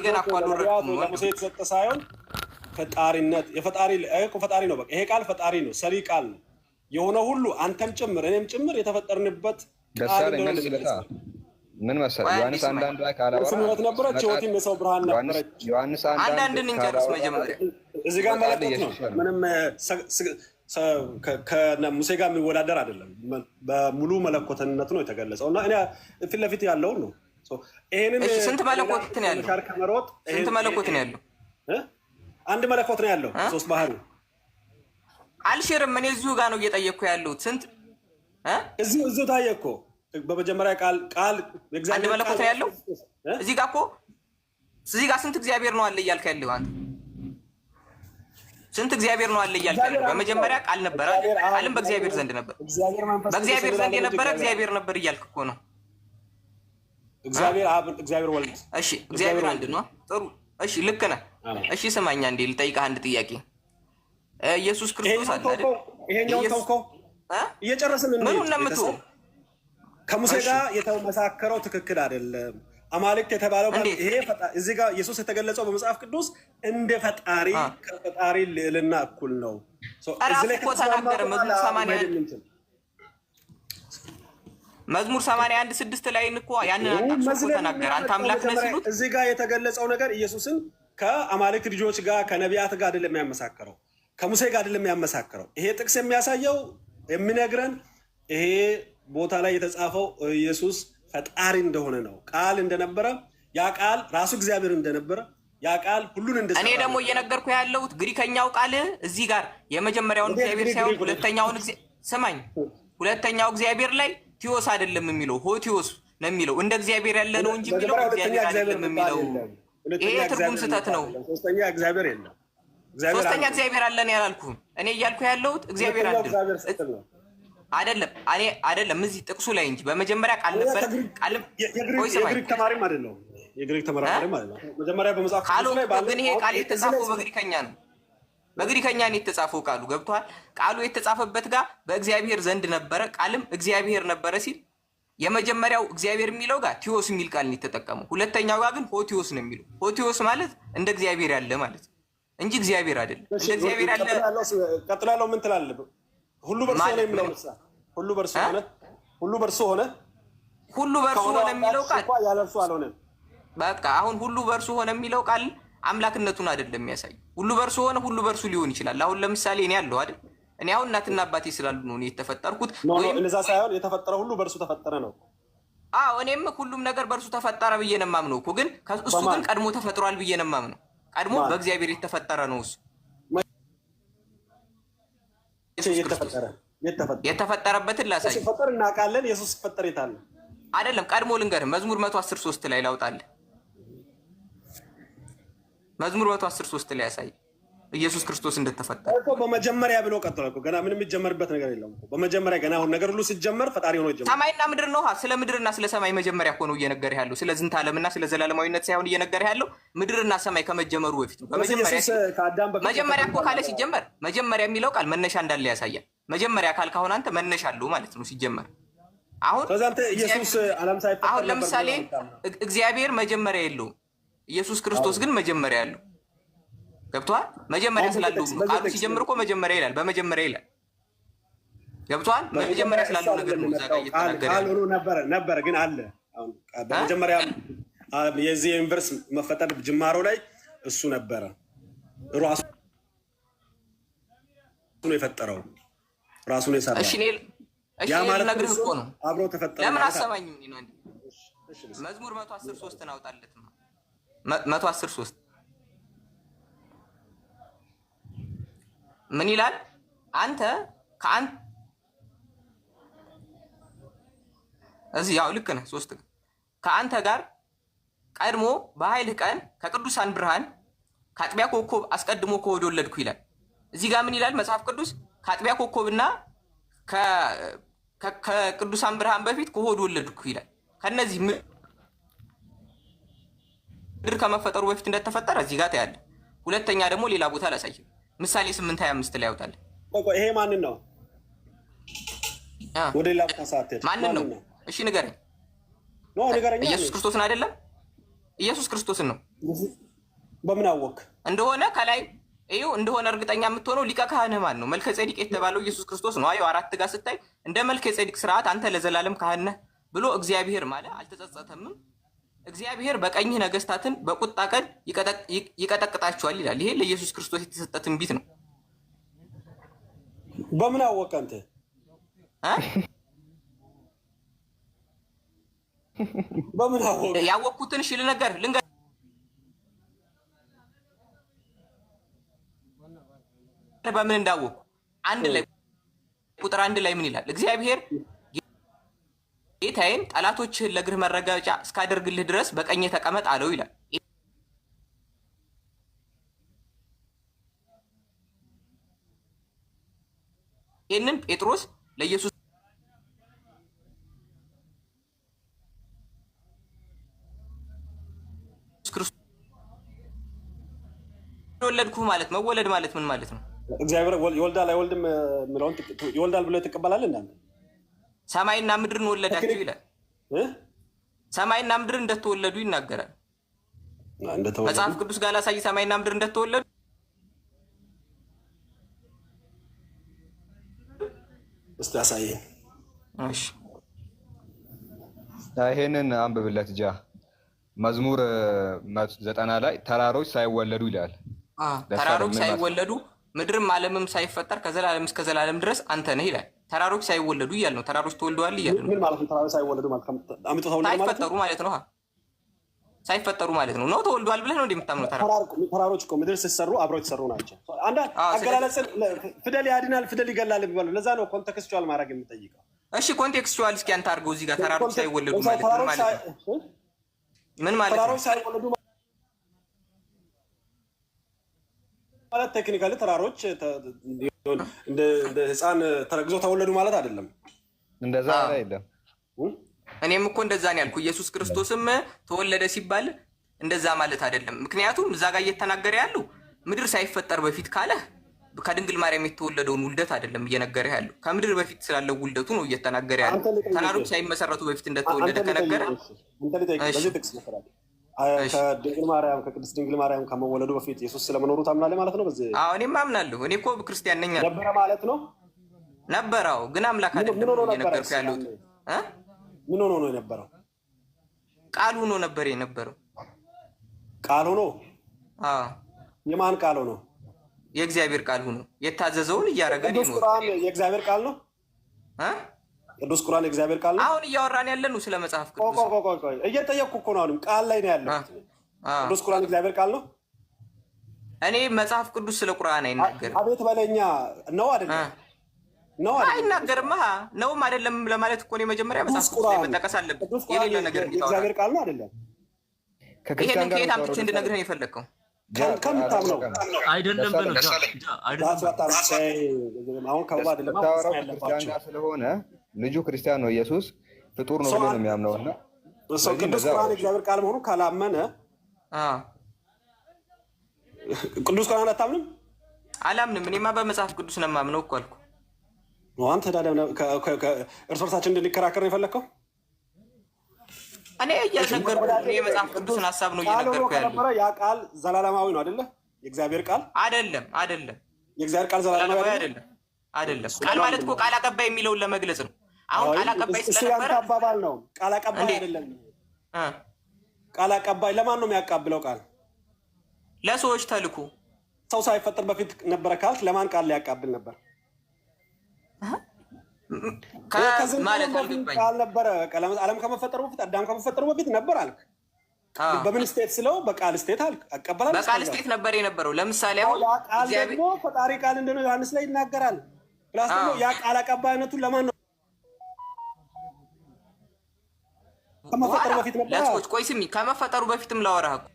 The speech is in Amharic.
ገና እኮ አልወረድኩም። ለሙሴ የተሰጠ ሳይሆን ፈጣሪነት ፈጣሪ ነው። በቃ ይሄ ቃል ፈጣሪ ነው፣ ሰሪ ቃል ነው። የሆነ ሁሉ አንተም ጭምር እኔም ጭምር የተፈጠርንበት ቃል ነው። ምን መሰለህ ዮሐንስ አንዳንድ ላይ ካላወራ ስምረት ነበረች፣ ህይወትም የሰው ብርሃን ነበረች። ዮሐንስ አንዳንድ እንጨርስ መጀመሪያ። እዚህ ጋር መለኮት ነው፣ ምንም ከሙሴ ጋር የሚወዳደር አይደለም። በሙሉ መለኮትነቱ ነው የተገለጸው እና እኔ ፊት ለፊት ያለውን ነው። ይሄንን ስንት መለኮት ነው ያለው? ስንት መለኮት ነው ያለው? አንድ መለኮት ነው ያለው፣ ሶስት ባህሪ አልሽርም። እኔ እዚሁ ጋር ነው እየጠየቅኩ ያለሁት። ስንት እዚሁ ታየ እኮ በመጀመሪያ ቃል አንድ መለኮት ነው ያለው። እዚህ ጋር እኮ እዚህ ጋር ስንት እግዚአብሔር ነው አለ እያልክ ያለው አንተ? ስንት እግዚአብሔር ነው አለ እያልክ ያለው? በመጀመሪያ ቃል ነበረ፣ ቃልም በእግዚአብሔር ዘንድ ነበር፣ በእግዚአብሔር ዘንድ የነበረ እግዚአብሔር ነበር እያልክ እኮ ነው። እግዚአብሔር አብ፣ እግዚአብሔር ወልድ። እሺ እግዚአብሔር አንድ ነው። ጥሩ እሺ፣ ልክ ነህ። እሺ ስማኛ እንዴ ልጠይቅህ አንድ ጥያቄ። ኢየሱስ ክርስቶስ አለ አይደል? ይሄኛው ተውኮ እየጨረስን ምን ነው ከሙሴ ጋር የተመሳከረው ትክክል አይደለም። አማልክት የተባለው ይሄ እዚህ ጋር ኢየሱስ የተገለጸው በመጽሐፍ ቅዱስ እንደ ፈጣሪ ከፈጣሪ ልዕልና እኩል ነው። እዚህ ላይ ተናገረ። መዝሙር 81 6 ላይ እንኳ ያንን አንተ ተናገረ። አንተ አምላክ ነህ ሲሉት እዚህ ጋር የተገለጸው ነገር ኢየሱስን ከአማልክት ልጆች ጋር ከነቢያት ጋር አይደለም የሚያመሳክረው፣ ከሙሴ ጋር አይደለም የሚያመሳክረው። ይሄ ጥቅስ የሚያሳየው የሚነግረን ይሄ ቦታ ላይ የተጻፈው ኢየሱስ ፈጣሪ እንደሆነ ነው። ቃል እንደነበረ ያ ቃል ራሱ እግዚአብሔር እንደነበረ ያ ቃል ሁሉን እንደሰራ። እኔ ደግሞ እየነገርኩ ያለሁት ግሪከኛው ቃል እዚህ ጋር የመጀመሪያውን እግዚአብሔር ሳይሆን ሁለተኛውን ሰማኝ፣ ሁለተኛው እግዚአብሔር ላይ ቲዮስ አይደለም የሚለው ሆቲዮስ ነው የሚለው። እንደ እግዚአብሔር ያለ ነው እንጂ የሚለው እግዚአብሔር አይደለም የሚለው። ይሄ ትርጉም ስህተት ነው። ሶስተኛ እግዚአብሔር የለም። ሶስተኛ እግዚአብሔር አለ ነው ያላልኩም። እኔ እያልኩ ያለሁት እግዚአብሔር አይደለም አይደለም እዚህ ጥቅሱ ላይ እንጂ በመጀመሪያ ቃል ነበር። ቃልም የግሪክ ተማሪም አይደለም፣ የግሪክ ተመራማሪም አይደለም። መጀመሪያ በመጽሐፍ ቅዱስ ላይ ግን ይሄ ቃል የተጻፈው በግሪከኛ ነው። በግሪከኛ ነው የተጻፈው ቃሉ። ገብቷል? ቃሉ የተጻፈበት ጋር በእግዚአብሔር ዘንድ ነበረ፣ ቃልም እግዚአብሔር ነበረ ሲል የመጀመሪያው እግዚአብሔር የሚለው ጋር ቲዮስ የሚል ቃል ነው የተጠቀመው። ሁለተኛው ጋር ግን ሆቲዮስ ነው የሚለው። ሆቲዮስ ማለት እንደ እግዚአብሔር ያለ ማለት እንጂ እግዚአብሔር አይደለም። እንደ እግዚአብሔር ያለ ቀጥላለሁ። ምን ትላለህ? ሁሉ በርሱ ሆነ የሚለው ሁሉ በርሱ ሆነ፣ ሁሉ በርሱ ሆነ፣ ሁሉ በርሱ ሆነ የሚለው ቃል ያለ እርሱ አልሆነም። በቃ አሁን ሁሉ በርሱ ሆነ የሚለው ቃል አምላክነቱን አይደለም የሚያሳይ። ሁሉ በርሱ ሆነ፣ ሁሉ በርሱ ሊሆን ይችላል። አሁን ለምሳሌ እኔ ያለው አይደል? እኔ አሁን እናትና አባቴ ስላሉ ነው እኔ የተፈጠርኩት። ወይም እንደዛ ሳይሆን የተፈጠረ ሁሉ በርሱ ተፈጠረ ነው። አዎ እኔም ሁሉም ነገር በርሱ ተፈጠረ ብዬ ነው የማምነው እኮ። ግን እሱ ግን ቀድሞ ተፈጥሯል ብዬ ነው የማምነው። ቀድሞ በእግዚአብሔር የተፈጠረ ነው እሱ። የተፈጠረበትን ላሳይ። ሲፈጠር እናውቃለን። ኢየሱስ ሲፈጠር የታለ? አይደለም ቀድሞ ልንገርህ። መዝሙር 113 ላይ ላውጣልህ። መዝሙር 113 ላይ ያሳይ ኢየሱስ ክርስቶስ እንደተፈጠረ እኮ በመጀመሪያ ብሎ ቀጥሏል እኮ። ገና ምንም የሚጀመርበት ነገር የለም እኮ። በመጀመሪያ ገና አሁን ነገር ሁሉ ሲጀመር ፈጣሪ ሆኖ ይጀምራል። ሰማይና ምድር ነው። ስለ ምድርና ስለ ሰማይ መጀመሪያ እኮ ነው እየነገርህ ያለው። ስለ ዝንተ ዓለምና ስለ ዘላለማዊነት ሳይሆን እየነገርህ ያለው ምድርና ሰማይ ከመጀመሩ በፊት ነው። መጀመሪያ እኮ ካለ ሲጀመር መጀመሪያ የሚለው ቃል መነሻ እንዳለ ያሳያል። መጀመሪያ ካልክ አሁን አንተ መነሻ አለው ማለት ነው ሲጀመር። አሁን ኢየሱስ ዓለም ሳይፈጠር አሁን ለምሳሌ እግዚአብሔር መጀመሪያ የለውም። ኢየሱስ ክርስቶስ ግን መጀመሪያ ያለው ገብቷል። መጀመሪያ ስላለው ቃሉ ሲጀምር እኮ መጀመሪያ ይላል፣ በመጀመሪያ ይላል። ገብቷል። መጀመሪያ ስላለው ነገር ነው እዛ ጋር እየተናገረ ቃል ሆኖ ነበር ግን አለ። አሁን በመጀመሪያ የዚህ ዩኒቨርስ መፈጠር ጅማሮ ላይ እሱ ነበረ። ራሱ ነው የፈጠረው፣ ራሱ ነው የሰራው። እሺ ልነግርህ እኮ ነው። አብሮ ተፈጠረ። ለምን አሰማኝም? መዝሙር 113 አውጣለት። 113 ምን ይላል? አንተ ከአንተ እዚህ ያው ልክ ነህ። 3 ከአንተ ጋር ቀድሞ በኃይልህ ቀን ከቅዱሳን ብርሃን ከአጥቢያ ኮከብ አስቀድሞ ከሆድ ወለድኩ ይላል። እዚህ ጋር ምን ይላል መጽሐፍ ቅዱስ? ከአጥቢያ ኮከብና ከቅዱሳን ብርሃን በፊት ከሆድ ወለድኩ ይላል። ከነዚህ ምድር ከመፈጠሩ በፊት እንደተፈጠረ እዚህ ጋር ታያለህ። ሁለተኛ ደግሞ ሌላ ቦታ ላሳየህ። ምሳሌ 8:25 ላይ ያውጣል። ይሄ ማንን ነው? ወደ ሌላ ቦታ ሳትሄድ ማንን ነው? እሺ ንገረኝ። ኢየሱስ ክርስቶስን አይደለም? ኢየሱስ ክርስቶስን ነው። በምን አወቅ እንደሆነ ከላይ ይኸው እንደሆነ እርግጠኛ የምትሆነው ሊቀ ካህንህ ማን ነው? መልከ ጼዴቅ የተባለው ኢየሱስ ክርስቶስ ነው። አየው 4 ጋር ስታይ እንደ መልከ ጼዴቅ ስርዓት አንተ ለዘላለም ካህን ነህ ብሎ እግዚአብሔር ማለት አልተጸጸተምም። እግዚአብሔር በቀኝህ ነገስታትን በቁጣ ቀን ይቀጠቅጣቸዋል ይላል። ይሄ ለኢየሱስ ክርስቶስ የተሰጠ ትንቢት ነው። በምን አወቅ አንተ? በምን አወቅ? ያወቅኩትን እሺ ልንገር በምን እንዳወቁ አንድ ላይ ቁጥር 1 ላይ ምን ይላል? እግዚአብሔር ጌታዬን ጠላቶችህን ለእግርህ መረገጫ እስካደርግልህ ድረስ በቀኜ ተቀመጥ አለው ይላል። ይህንን ጴጥሮስ ለኢየሱስ ክርስቶስ ወለድኩህ ማለት መወለድ ማለት ምን ማለት ነው? እግዚአብሔር ይወልዳል አይወልድም የሚለውን ይወልዳል ብለህ ትቀበላለህ? እንዳንተ ሰማይና ምድርን ወለዳቸው ይላል። ሰማይና ምድር እንደተወለዱ ይናገራል መጽሐፍ ቅዱስ ጋር ላሳይ። ሰማይና ምድር እንደተወለዱ እስቲ አሳየኝ። እሺ ይሄንን አንብብለት ጃ መዝሙር 90 ላይ ተራሮች ሳይወለዱ ይላል። ተራሮች ሳይወለዱ ምድርም ዓለምም ሳይፈጠር ከዘላለም እስከ ዘላለም ድረስ አንተ ነህ ይላል። ተራሮች ሳይወለዱ እያለ ነው። ተራሮች ተወልደዋል እያለ ነው። ምን ማለት ነው? ተራሮች ሳይወለዱ ማለት ሳይፈጠሩ ማለት ነው። ሳይፈጠሩ ማለት ነው። ነው ተወልደዋል ብለህ ነው እንደምታምነው? ተራሮች እኮ ምድር ሲሰሩ አብረው የተሰሩ ናቸው። አንዳንድ አገላለጽ ፊደል ያድናል ፊደል ይገላል የሚባሉ ለዛ ነው ኮንቴክስቹዋል ማድረግ የምጠይቀው። እሺ ኮንቴክስቹዋል እስኪ አንተ አድርገው እዚህ ጋር ተራሮች ሳይወለዱ ማለት ምን ማለት ነው? ተራሮች ሳይወለዱ ማለት ቴክኒካሊ ተራሮች እንደ ህፃን ተረግዘው ተወለዱ ማለት አይደለም። እንደዛ አይደለም። እኔም እኮ እንደዛ ነው ያልኩ። ኢየሱስ ክርስቶስም ተወለደ ሲባል እንደዛ ማለት አይደለም። ምክንያቱም እዛ ጋር እየተናገረ ያለው ምድር ሳይፈጠር በፊት ካለ ከድንግል ማርያም የተወለደውን ውልደት አይደለም እየነገረ ያለው። ከምድር በፊት ስላለው ውልደቱ ነው እየተናገረ ያለው። ተራሮች ሳይመሰረቱ በፊት እንደተወለደ ከነገረ ከድንግል ማርያም ከቅድስት ድንግል ማርያም ከመወለዱ በፊት ኢየሱስ ስለመኖሩ ታምናለህ ማለት ነው? በዚህ አዎ እኔም አምናለሁ። እኔ እኮ ክርስቲያን ነኝ። ነበረ ማለት ነው? ነበረው ግን አምላክ አይደለም እየነገርኩህ ያለው። ምን ሆኖ ነው የነበረው? ቃል ሆኖ ነበር የነበረው። ቃል ሆኖ? አዎ። የማን ቃል ሆኖ? የእግዚአብሔር ቃል ሆኖ የታዘዘውን እያደረገ ነው። ቅዱስ ቁርአን የእግዚአብሔር ቃል ነው? ቅዱስ ቁርአን የእግዚአብሔር ቃል ነው? አሁን እያወራን ያለን ነው ስለ መጽሐፍ ቅዱስ። ቆይ እየጠየቅኩ እኮ ነው። አሁንም ቃል ላይ ነው ያለው። ቅዱስ ቁርአን የእግዚአብሔር ቃል ነው? እኔ መጽሐፍ ቅዱስ ስለ ቁርአን አይናገርም። አቤት በለኛ ነው አይደለም? ነው አይደለም? አይናገርማ ነውም አይደለም ለማለት እኮ ነው። መጀመሪያ መጽሐፍ ቅዱስ ላይ መጠቀስ አለበት። የሌለ ነገር የእግዚአብሔር ቃል ነው አይደለም? ይሄንን ከየት አምጥቼ እንድነግርህ ነው የፈለግከው? ከምታምነው አይደለም በለው አሁን ከባድ ክርስቲያን ስለሆነ ልጁ ክርስቲያን ነው። ኢየሱስ ፍጡር ነው ብሎ ነው የሚያምነው እና ቅዱስ ቁርአን እግዚአብሔር ቃል መሆኑን ካላመነ ቅዱስ ቁርአን አታምንም? አላምንም። እኔማ በመጽሐፍ ቅዱስ ነው የማምነው እኮ አልኩ። አንተ ታዲያ እርስ በርሳችን እንድንከራከር ነው የፈለግከው? እኔ እየነገርኩህ የመጽሐፍ ቅዱስን ሀሳብ ነው እየነገርኩህ ያለው። ያ ቃል ዘላለማዊ ነው አይደለ? የእግዚአብሔር ቃል አይደለም። የእግዚአብሔር ቃል ዘላለማዊ አይደለም። ቃል ማለት እኮ ቃል አቀባይ የሚለውን ለመግለጽ ነው። አሁን ቃል አቀባይ ስለነበረ አባባል ነው። ቃል አቀባይ አይደለም። ቃል አቀባይ ለማን ነው የሚያቃብለው? ቃል ለሰዎች ተልኮ። ሰው ሳይፈጠር በፊት ነበረ ካልክ ለማን ቃል ሊያቃብል ነበር? ማለት ቃል ነበረ። ዓለም ከመፈጠሩ በፊት አዳም ከመፈጠሩ በፊት ነበር አልክ። በምን ስቴት ስለው በቃል ስቴት አልክ። አቀበላል። በቃል ስቴት ነበር የነበረው። ለምሳሌ አሁን ቃል ደግሞ ፈጣሪ ቃል እንደሆነ ዮሐንስ ላይ ይናገራል። ፕላስ ደግሞ ያ ቃል አቀባይነቱን ለማን ነው? ከመፈጠሩ በፊት ነበር። ለሰዎች ቆይ ስሚ፣ ከመፈጠሩ በፊትም ላወራህ እኮ